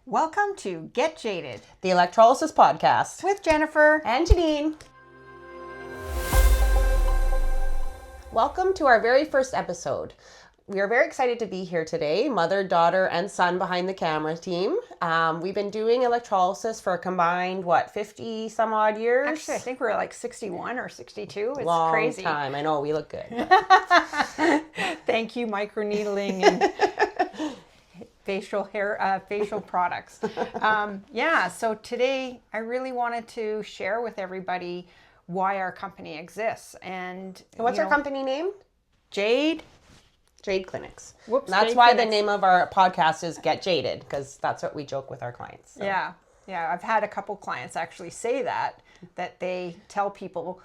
Welcome to Get Jaded, the Electrolysis podcast with Jennifer and Janine. Welcome to our very first episode. We are very excited to be here today, mother, daughter, and son behind the camera team. We've been doing electrolysis for a combined, 50 some odd years? Actually, I think we're like 61 or 62. It's Long crazy. time. I know, we look good. Thank you, microneedling and facial products. So today I really wanted to share with everybody why our company exists. And what's our company name? Jade Clinics. Whoops, That's Jade why Clinics. the name of our podcast is Get Jaded, because that's what we joke with our clients. So. Yeah. I've had a couple clients actually say that they tell people,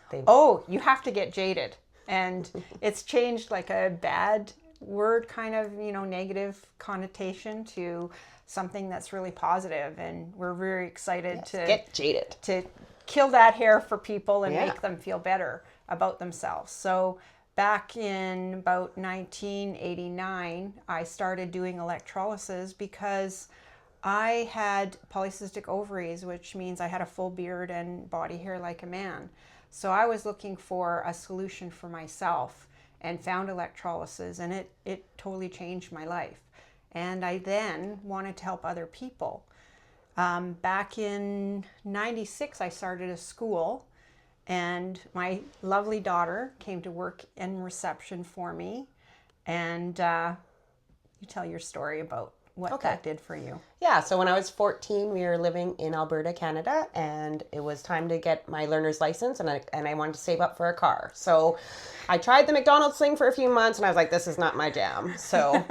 you have to get jaded. And it's changed like a bad word, kind of, negative connotation to something that's really positive. And we're very excited to get jaded, to kill that hair for people and make them feel better about themselves. So back in about 1989, I started doing electrolysis because I had polycystic ovaries, which means I had a full beard and body hair like a man. So I was looking for a solution for myself and found electrolysis, and it totally changed my life. And I then wanted to help other people. Back in 96, I started a school, and my lovely daughter came to work in reception for me. And you tell your story about what that did for you. Yeah, so when I was 14, we were living in Alberta, Canada, and it was time to get my learner's license, and I wanted to save up for a car. So I tried the McDonald's thing for a few months, and I was like, this is not my jam. So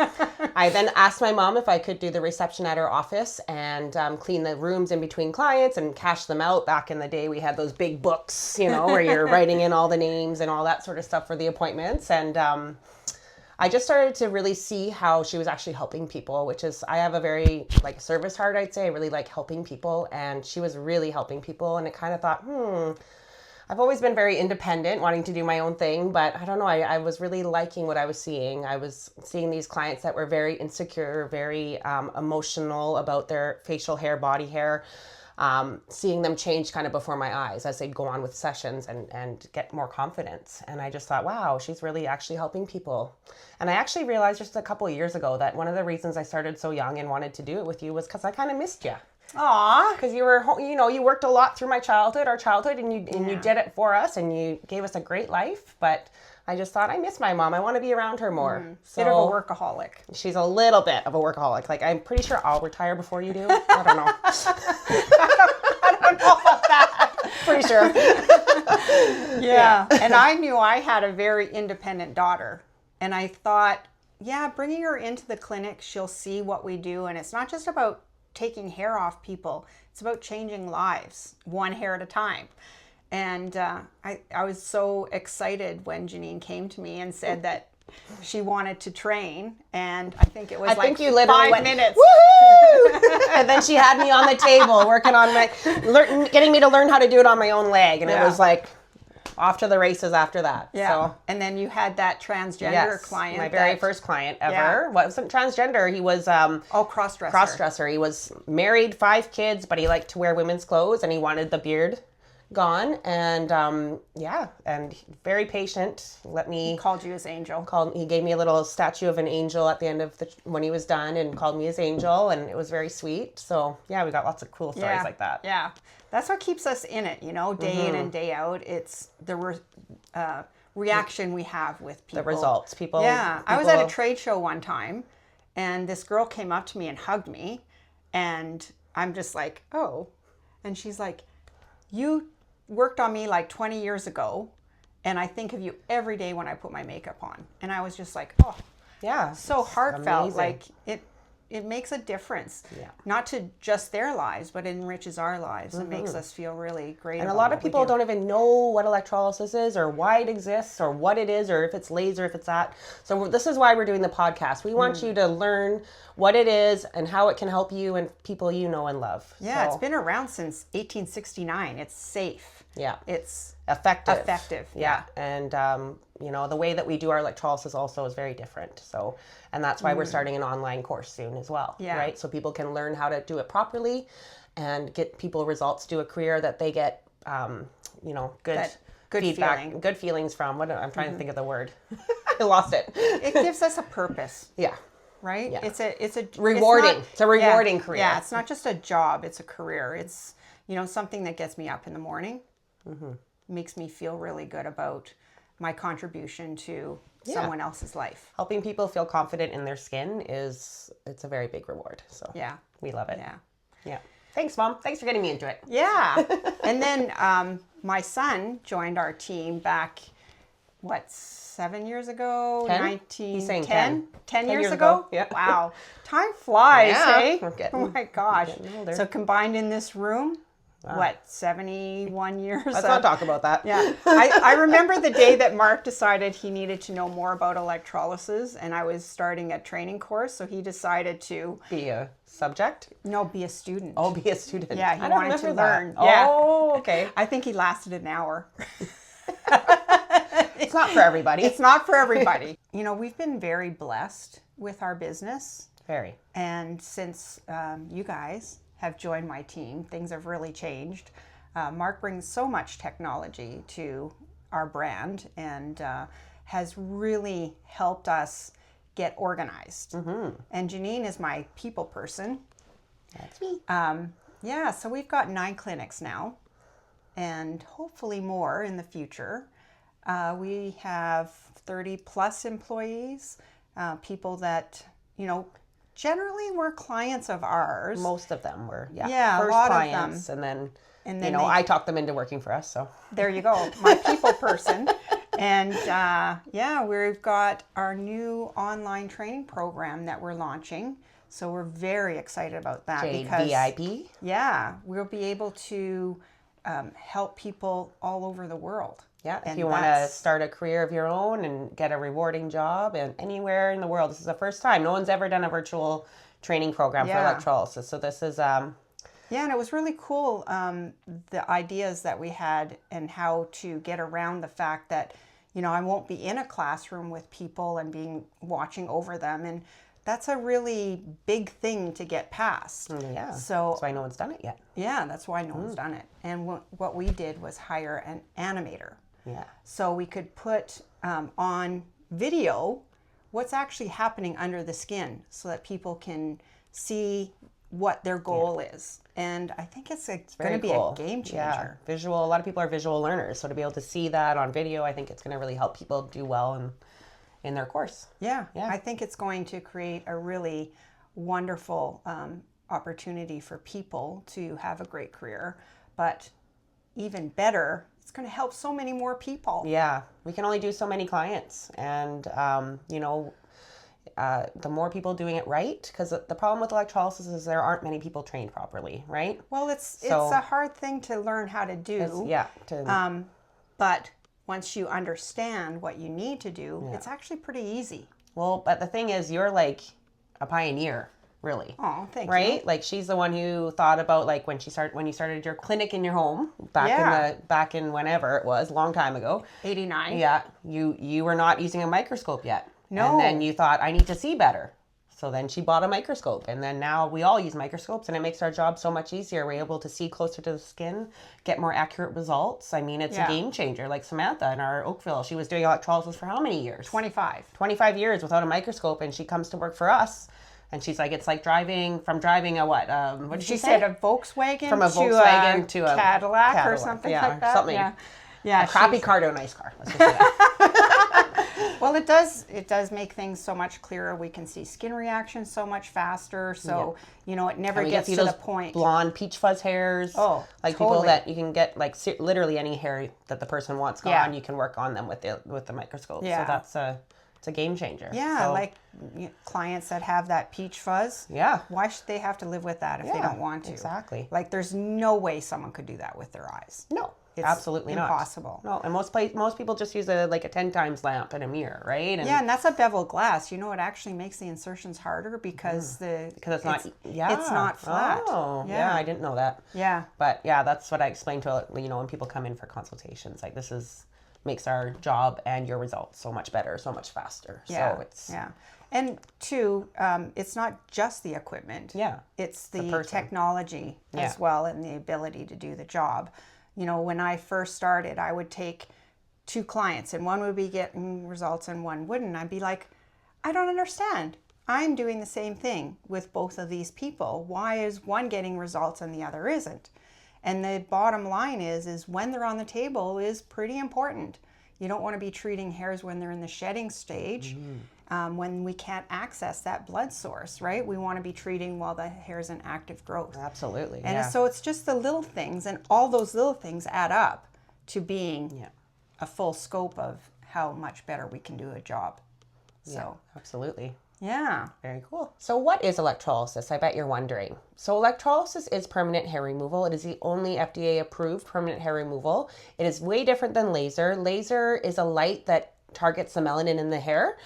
I then asked my mom if I could do the reception at her office and clean the rooms in between clients and cash them out. Back in the day, we had those big books, where you're writing in all the names and all that sort of stuff for the appointments. And I just started to really see how she was actually helping people, which is, I have a very service heart, I'd say. I really like helping people, and she was really helping people. And I kind of thought, I've always been very independent, wanting to do my own thing, but I don't know, I was really liking what I was seeing. I was seeing these clients that were very insecure, very emotional about their facial hair, body hair, seeing them change kind of before my eyes as they'd go on with sessions and get more confidence. And I just thought, wow, she's really actually helping people. And I actually realized just a couple of years ago that one of the reasons I started so young and wanted to do it with you was because I kind of missed you. Aw. Because you were, you worked a lot through our childhood, and you did it for us, and you gave us a great life. But I just thought, I miss my mom. I want to be around her more. Bit of a workaholic. She's a little bit of a workaholic. I'm pretty sure I'll retire before you do. I don't know. I don't know about that. Pretty sure. Yeah. And I knew I had a very independent daughter. And I thought, bringing her into the clinic, she'll see what we do. And it's not just about taking hair off people. It's about changing lives, one hair at a time. And I was so excited when Janine came to me and said that she wanted to train. And I think it was you literally 5 minutes. Woohoo! And then she had me on the table working on getting me to learn how to do it on my own leg. And it was off to the races after that. Yeah. So, and then you had that transgender client. My very first client ever. Wasn't transgender. He was cross-dresser. Cross-dresser. He was married, 5 kids, but he liked to wear women's clothes, and he wanted the beard gone. And and very patient. He called you his angel. He gave me a little statue of an angel at the end of when he was done, and called me his angel, and it was very sweet. So we got lots of cool stories like that. Yeah. That's what keeps us in it, day in and day out. It's the reaction we have with people. The results. People. I was at a trade show one time, and this girl came up to me and hugged me, and I'm just like, oh. And she's like, you worked on me 20 years ago, and I think of you every day when I put my makeup on. And I was just like, oh. Yeah. So heartfelt. Amazing. It makes a difference, Yeah. not to just their lives, but it enriches our lives. It makes us feel really great. And a lot of people don't even know what electrolysis is, or why it exists, or what it is, or if it's laser, if it's that. So this is why we're doing the podcast. We want you to learn what it is and how it can help you and people you know and love. Yeah, It's been around since 1869. It's safe. Yeah. it's Effective. effective. Yeah. And, you know, the way that we do our electrolysis also is very different. So, and that's why we're starting an online course soon as well. Yeah. Right. So people can learn how to do it properly and get people results, do a career that they get, you know, good feedback, feeling. good feelings from. What I'm trying to think of the word. I lost it. It gives us a purpose. Yeah. Right? Yeah. It's a Rewarding. It's a rewarding career. Yeah, it's not just a job, it's a career. It's, you know, something that gets me up in the morning. Makes me feel really good about my contribution to someone else's life. Helping people feel confident in their skin it's a very big reward. So Yeah. we love it. Yeah. Yeah. Thanks, Mom. Thanks for getting me into it. Yeah. And then my son joined our team back, 7 years ago? 10? He's saying 10? 10 years years ago? ago. Yeah. Wow. Time flies, Yeah. eh? We're getting- Oh my gosh. getting older. So combined in this room, 71 years? Let's not talk about that. Yeah. I remember the day that Mark decided he needed to know more about electrolysis, and I was starting a training course, so he decided to Be a subject. be a student. Oh, be a student. Yeah, he I don't wanted to remember that. learn. Yeah. Oh, okay. I think he lasted an hour. It's not for everybody. It's not for everybody. You know, we've been very blessed with our business. Very. And since you guys have joined my team, things have really changed. Mark brings so much technology to our brand and has really helped us get organized. And Janine is my people person. That's me. Yeah, so we've got 9 clinics now and hopefully more in the future. We have 30 plus employees, people that, you know, generally were clients of ours. Most of them were. Yeah. Yeah, First a lot clients, of them. And then you know, I talked them into working for us. So there you go, my people person. And yeah, we've got our new online training program that we're launching. So we're very excited about that. Jade because VIP. yeah, we'll be able to help people all over the world. Yeah, if And you want to start a career of your own and get a rewarding job and anywhere in the world. This is the first time. No one's ever done a virtual training program for electrolysis. So this is... Yeah, and it was really cool, the ideas that we had and how to get around the fact that, you know, I won't be in a classroom with people and watching over them. And that's a really big thing to get past. Yeah, so that's why no one's done it yet. Yeah, that's why no one's done it. And what we did was hire an animator. Yeah. So we could put on video what's actually happening under the skin so that people can see what their goal is. And I think it's going to be a game changer. Yeah. Visual. A lot of people are visual learners. So to be able to see that on video, I think it's going to really help people do well in their course. Yeah. I think it's going to create a really wonderful opportunity for people to have a great career. But even better, it's going to help so many more people. Yeah. We can only do so many clients. And, you know, the more people doing it right, because the problem with electrolysis is there aren't many people trained properly, right? Well, it's a hard thing to learn how to do. But once you understand what you need to do, it's actually pretty easy. Well, but the thing is, you're like a pioneer, really. Oh, thank you. Right? Like she's the one who thought about like when you started your clinic in your home back in whenever it was, long time ago. 89. Yeah, you were not using a microscope yet. No. And then you thought, I need to see better. So then she bought a microscope. And then now we all use microscopes and it makes our job so much easier. We're able to see closer to the skin, get more accurate results. I mean, it's a game changer. Like Samantha in our Oakville, she was doing electrolysis for how many years? 25. 25 years without a microscope. And she comes to work for us. And she's like, it's like driving a what? What did she say? She said a Volkswagen From a Volkswagen to a Cadillac or something like that. Something. Yeah. A crappy car to a nice car. Let's just say that. Well, it does make things so much clearer. We can see skin reactions so much faster. So, you know, it never gets to the point. Blonde peach fuzz hairs. Oh, like totally. people that you can get like literally any hair that the person wants gone, you can work on them with the microscope. Yeah. So it's a game changer. Yeah, so, like clients that have that peach fuzz. Yeah. Why should they have to live with that if they don't want to? Exactly. Like there's no way someone could do that with their eyes. No. It's absolutely impossible. No, and most people just use a 10 times lamp and a mirror, right? And and that's a bevel glass. You know, it actually makes the insertions harder because it's not it's not flat. Oh, yeah, I didn't know that. Yeah. But yeah, that's what I explain to, when people come in for consultations. Like, this makes our job and your results so much better, so much faster. Yeah. So it's And two, it's not just the equipment. Yeah. It's the technology as well, and the ability to do the job. You know, when I first started, I would take 2 clients and one would be getting results and one wouldn't. I'd be like, I don't understand. I'm doing the same thing with both of these people. Why is one getting results and the other isn't? And the bottom line is when they're on the table is pretty important. You don't want to be treating hairs when they're in the shedding stage, when we can't access that blood source, right? We want to be treating while the hair's in active growth. Absolutely. And so it's just the little things, and all those little things add up to being a full scope of how much better we can do a job. So, absolutely. Yeah. Very cool. So what is electrolysis? I bet you're wondering. So electrolysis is permanent hair removal. It is the only FDA approved permanent hair removal. It is way different than laser. Laser is a light that targets the melanin in the hair,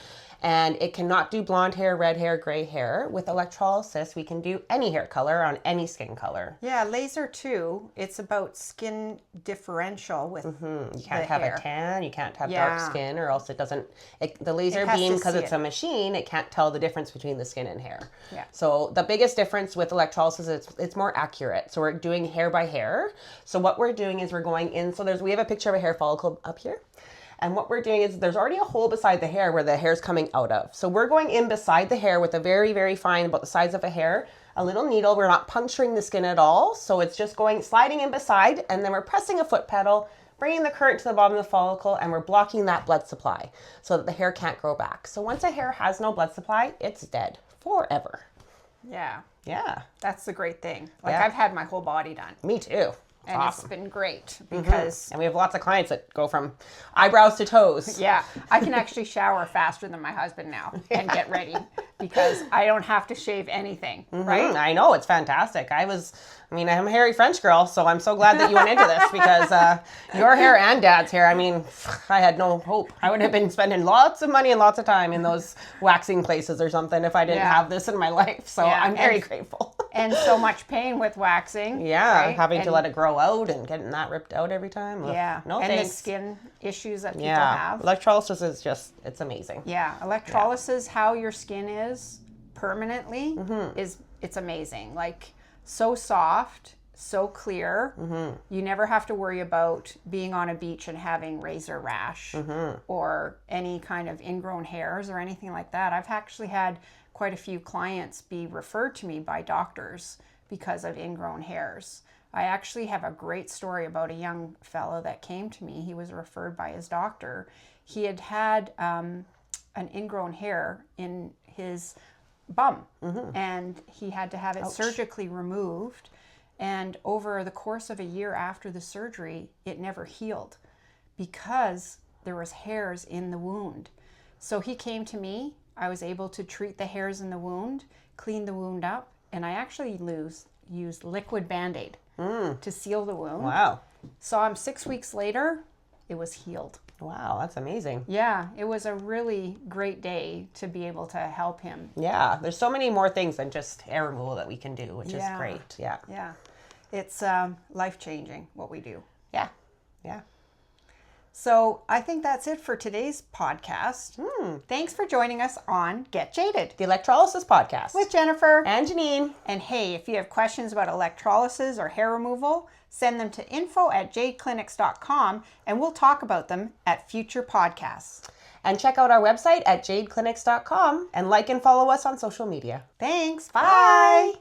and it cannot do blonde hair, red hair, gray hair. With electrolysis, we can do any hair color on any skin color. Yeah, laser too. It's about skin differential with You can't have a tan, you can't have dark skin, or else it doesn't. The laser has beam, to because see it's a machine, it can't tell the difference between the skin and hair. Yeah. So the biggest difference with electrolysis is it's more accurate. So we're doing hair by hair. So what we're doing is we're going in. So we have a picture of a hair follicle up here. And what we're doing is there's already a hole beside the hair where the hair's coming out of. So we're going in beside the hair with a very, very fine, about the size of a hair, a little needle. We're not puncturing the skin at all. So it's just sliding in beside, and then we're pressing a foot pedal, bringing the current to the bottom of the follicle, and we're blocking that blood supply so that the hair can't grow back. So once a hair has no blood supply, it's dead forever. Yeah. Yeah. That's the great thing. I've had my whole body done. Me too. And awesome. It's been great because... And we have lots of clients that go from eyebrows to toes. Yeah. I can actually shower faster than my husband now and get ready because I don't have to shave anything, right? I know. It's fantastic. I'm a hairy French girl, so I'm so glad that you went into this because your hair and Dad's hair, I had no hope. I would have been spending lots of money and lots of time in those waxing places or something if I didn't have this in my life. So I'm very grateful. And so much pain with waxing. Yeah, right? having to let it grow out and getting that ripped out every time. Yeah, no and thanks. the skin issues that people have. Electrolysis is it's amazing. Yeah, electrolysis, how your skin is permanently, it's amazing. Like, so soft, so clear. You never have to worry about being on a beach and having razor rash or any kind of ingrown hairs or anything like that. I've actually had quite a few clients be referred to me by doctors because of ingrown hairs. I actually have a great story about a young fellow that came to me. He was referred by his doctor. He had an ingrown hair in his bum, and he had to have it surgically removed. And over the course of a year after the surgery, it never healed because there was hairs in the wound. So he came to me. I was able to treat the hairs in the wound, clean the wound up, and I actually used liquid Band-Aid to seal the wound. Wow. Saw him 6 weeks later, it was healed. Wow, that's amazing. Yeah, it was a really great day to be able to help him. Yeah, there's so many more things than just hair removal that we can do, which is great. Yeah. Yeah. It's life-changing what we do. Yeah. Yeah. So I think that's it for today's podcast. Thanks for joining us on Get Jaded, The Electrolysis Podcast. with Jennifer and Janine. And hey, if you have questions about electrolysis or hair removal, send them to info@jadeclinics.com and we'll talk about them at future podcasts. And check out our website at jadeclinics.com and like and follow us on social media. Thanks. Bye.